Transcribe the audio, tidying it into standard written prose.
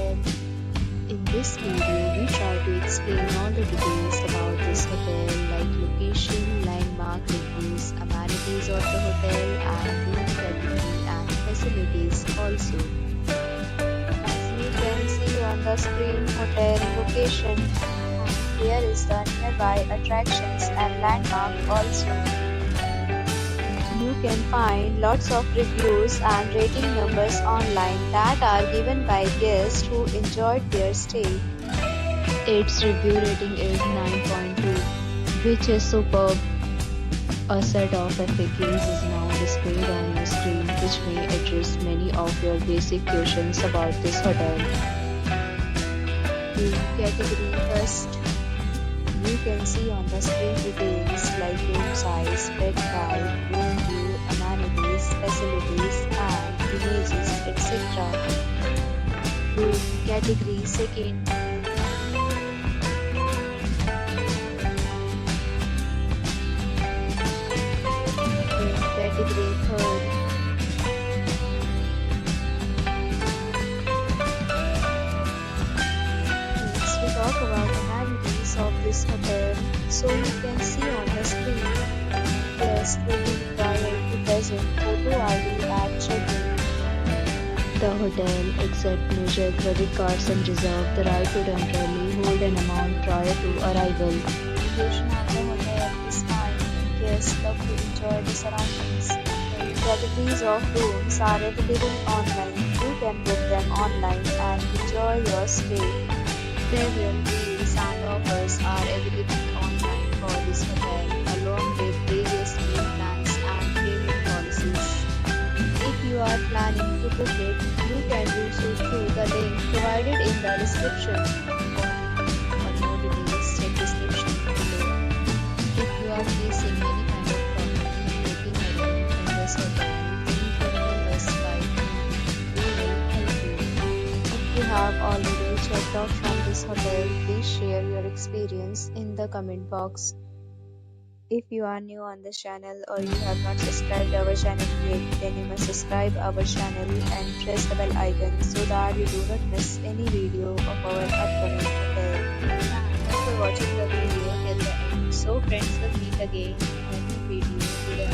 hotel. In this video, we try to explain all the details about this hotel like location, landmark reviews, amenities of the hotel and room category and facilities also. As you can see on the screen, hotel location, and here is the nearby attractions and landmark also. You can find lots of reviews and rating numbers online that are given by guests who enjoyed their stay. Its review rating is 9.2, which is superb. A set of FAQs is now displayed on your screen, which may address many of your basic questions about this hotel. Room category first. You can see on the screen details like room size, bed type, room view, amenities, facilities, and images, etc. Room category second. Room category third. Next we talk about amenities of this hotel. So you can see on the screen. Guests will be required to present photo ID at check-in. The hotel accepts major credit cards and reserves the right to temporarily hold an amount prior to arrival. Location of the hotel is fine. Guests love to enjoy the surroundings. Categories of rooms are available online. You can book them online and enjoy your stay. Several deals and offers are available online for this hotel, along with various meal plans and payment policies. If you are planning to book it, you can do so through the link provided in the description. For more details, check description below. If you are facing any kind of problem in booking a room in this hotel, then you can call us by phone. We will help you. If you have already checked out from this hotel, please share your experience in the comment box. If you are new on this channel or you have not subscribed our channel yet, then you must subscribe our channel and press the bell icon so that you do not miss any video of our upcoming hotel. Thanks for watching the video till the end. So friends, will meet again in a new video. Till then,